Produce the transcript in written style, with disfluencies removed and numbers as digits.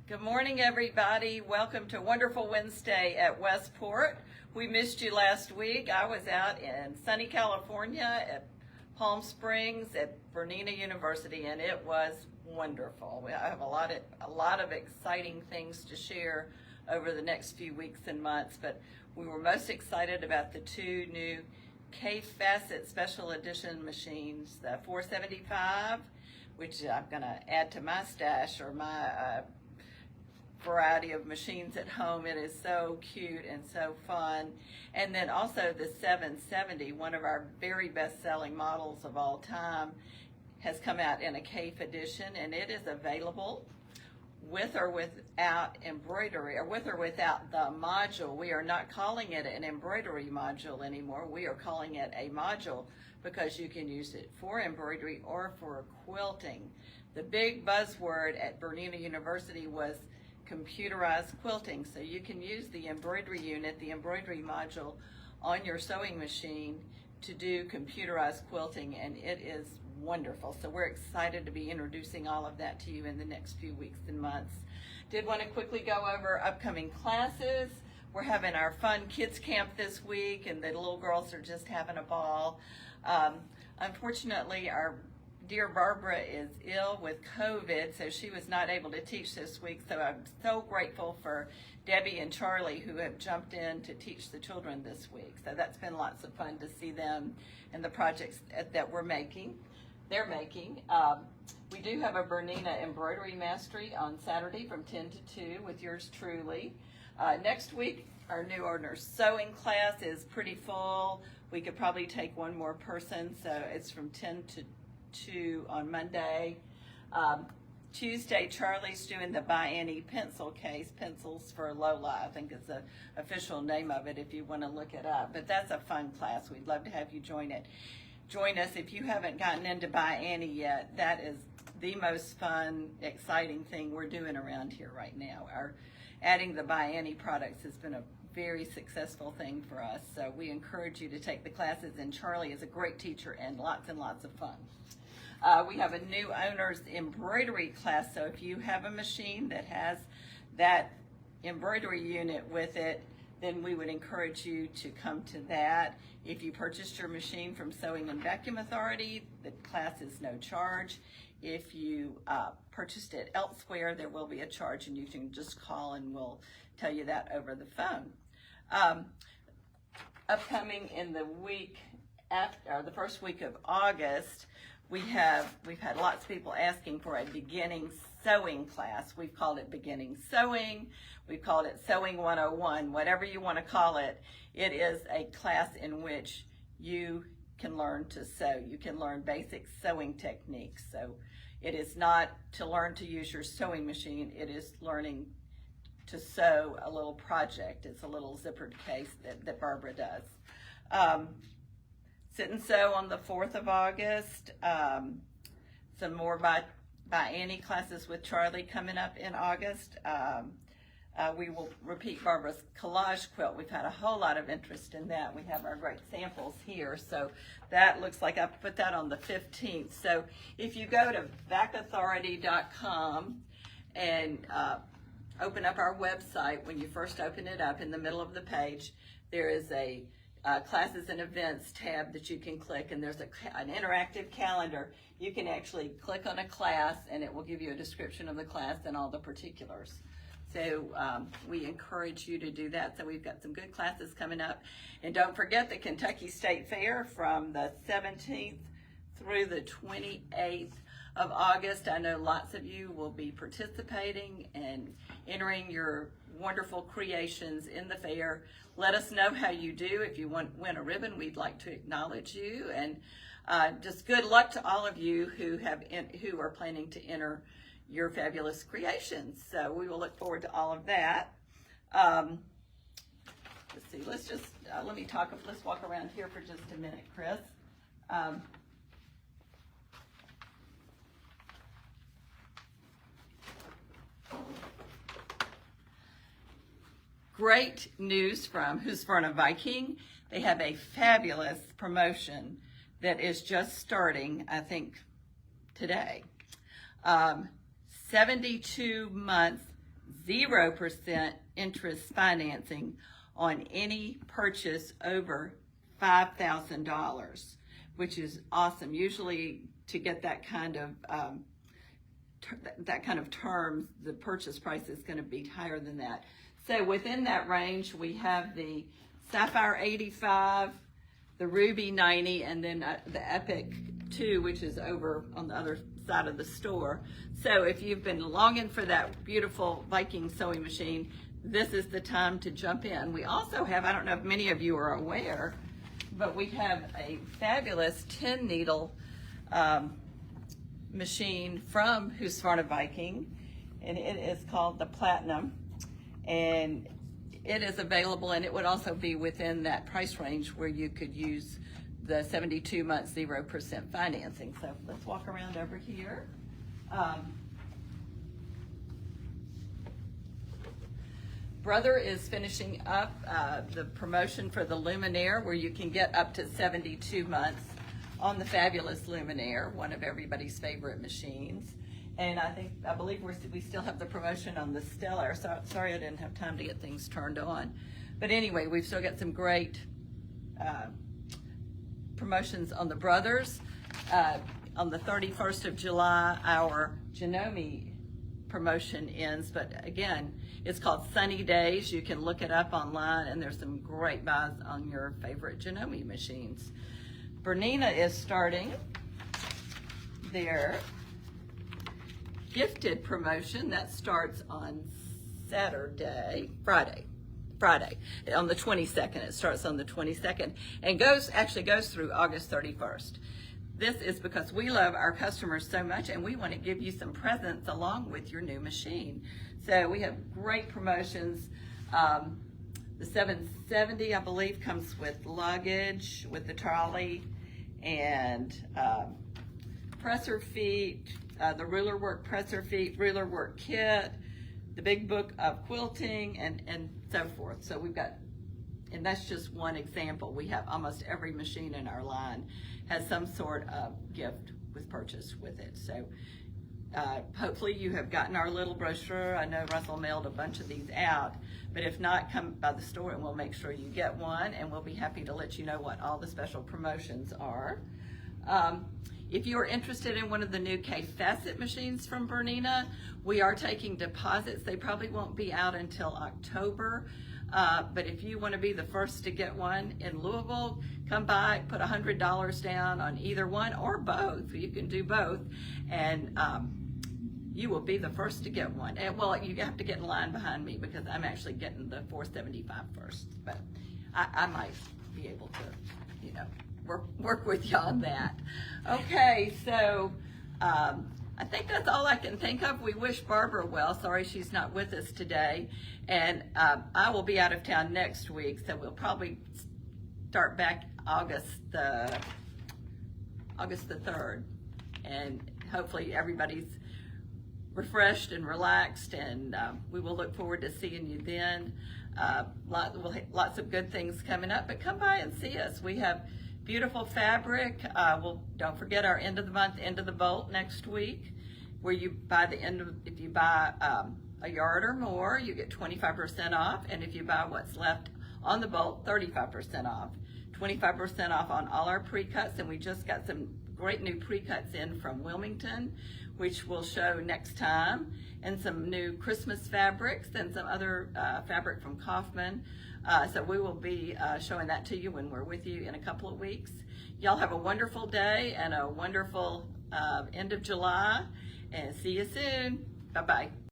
Good morning, everybody. Welcome to Wonderful Wednesday at Westport. We missed you last week. I was out in sunny California at Palm Springs at Bernina University, and it was wonderful. I have a lot of exciting things to share over the next few weeks and months, but we were most excited about the two new K-Facet Special Edition machines, the 475, which I'm going to add to my stash or my variety of machines at home. It is so cute and so fun. And then also the 770, one of our very best-selling models of all time, has come out in a CAFE edition, and it is available with or without embroidery, or with or without the module. We are not calling it an embroidery module anymore. We are calling it a module because you can use it for embroidery or for quilting. The big buzzword at Bernina University was computerized quilting, so you can use the embroidery unit, the embroidery module, on your sewing machine to do computerized quilting, and it is wonderful. So we're excited to be introducing all of that to you in the next few weeks and months. Did want to quickly go over upcoming classes. We're having our fun kids camp this week, and the little girls are just having a ball. Unfortunately, our dear Barbara is ill with COVID, so she was not able to teach this week. So I'm so grateful for Debbie and Charlie, who have jumped in to teach the children this week. So that's been lots of fun to see them and the projects that they're making. We do have a Bernina Embroidery Mastery on Saturday from 10 to 2 with yours truly. Next week, our new orders sewing class is pretty full. We could probably take one more person, so it's from 10 to 2 on Monday. Tuesday, Charlie's doing the Bianni pencil case, Pencils for Lola, I think is the official name of it if you want to look it up. But that's a fun class. We'd love to have you join it. Join us if you haven't gotten into Bianni yet. That is the most fun, exciting thing we're doing around here right now. Adding the Bianni products has been a very successful thing for us. So we encourage you to take the classes, and Charlie is a great teacher and lots of fun. We have a new owner's embroidery class, so if you have a machine that has that embroidery unit with it, then we would encourage you to come to that. If you purchased your machine from Sewing and Vacuum Authority, the class is no charge. If you purchased it elsewhere, there will be a charge, and you can just call and we'll tell you that over the phone. Upcoming in the week after, or the first week of August, we've had lots of people asking for a beginning sewing class. We've called it Beginning Sewing. We've called it Sewing 101, whatever you want to call it. It is a class in which you can learn to sew. You can learn basic sewing techniques. So it is not to learn to use your sewing machine. It is learning to sew a little project. It's a little zippered case that Barbara does. Sit and Sew on the 4th of August. Some more Bianni classes with Charlie coming up in August. We will repeat Barbara's collage quilt. We've had a whole lot of interest in that. We have our great samples here. So that looks like I put that on the 15th. So if you go to vacauthority.com and open up our website, when you first open it up, in the middle of the page, there is a classes and events tab that you can click, and there's an interactive calendar. You can actually click on a class and it will give you a description of the class and all the particulars. So we encourage you to do that. So we've got some good classes coming up. And don't forget the Kentucky State Fair from the 17th through the 28th of August. I know lots of you will be participating and entering your wonderful creations in the fair. Let us know how you do. If you win a ribbon, we'd like to acknowledge you. And just good luck to all of you who are planning to enter your fabulous creations. So we will look forward to all of that. Let's see. Let's walk around here for just a minute, Chris. Great news from Husqvarna Viking. They have a fabulous promotion that is just starting, I think, today. 72 months 0% interest financing on any purchase over $5,000, which is awesome. Usually to get that kind of terms, the purchase price is going to be higher than that. So within that range, we have the Sapphire 85, the Ruby 90, and then the Epic 2, which is over on the other side of the store. So if you've been longing for that beautiful Viking sewing machine, this is the time to jump in. We also have, I don't know if many of you are aware, but we have a fabulous 10 needle machine from Husqvarna Viking, and it is called the Platinum, and it is available, and it would also be within that price range where you could use the 72 month 0% financing. So let's walk around over here. Brother is finishing up the promotion for the Luminaire, where you can get up to 72 months on the fabulous Luminaire, one of everybody's favorite machines. And I believe we still have the promotion on the Stellar. So sorry I didn't have time to get things turned on. But anyway, we've still got some great promotions on the Brothers. On the 31st of July, our Janome promotion ends, but again, it's called Sunny Days. You can look it up online, and there's some great buys on your favorite Janome machines. Bernina is starting their gifted promotion that starts on Friday, on the 22nd. It starts on the 22nd and actually goes through August 31st. This is because we love our customers so much, and we want to give you some presents along with your new machine. So we have great promotions. The 770, I believe, comes with luggage, with the trolley, and presser feet, the ruler work presser feet, ruler work kit, the big book of quilting, and so forth. So we've got, and that's just one example. We have almost every machine in our line has some sort of gift with purchase with it. So hopefully you have gotten our little brochure. I know Russell mailed a bunch of these out, but if not, come by the store and we'll make sure you get one, and we'll be happy to let you know what all the special promotions are. If you are interested in one of the new K-Facet machines from Bernina, we are taking deposits. They probably won't be out until October. But if you want to be the first to get one in Louisville, come by, put $100 down on either one or both. You can do both, and you will be the first to get one. And well, you have to get in line behind me because I'm actually getting the 475 first. But I might be able to, work with you on that. Okay, so I think that's all I can think of. We wish Barbara well. Sorry she's not with us today. And I will be out of town next week, so we'll probably start back August the 3rd. And hopefully everybody's refreshed and relaxed, and we will look forward to seeing you then. Lots of good things coming up, but come by and see us. We have beautiful fabric. Don't forget our end of the month, end of the bolt next week, where you buy if you buy a yard or more, you get 25% off, and if you buy what's left on the bolt, 35% off. 25% off on all our pre-cuts, and we just got some great new pre-cuts in from Wilmington, which we'll show next time, and some new Christmas fabrics and some other fabric from Kaufman. So we will be showing that to you when we're with you in a couple of weeks. Y'all have a wonderful day and a wonderful end of July, and see you soon. Bye-bye.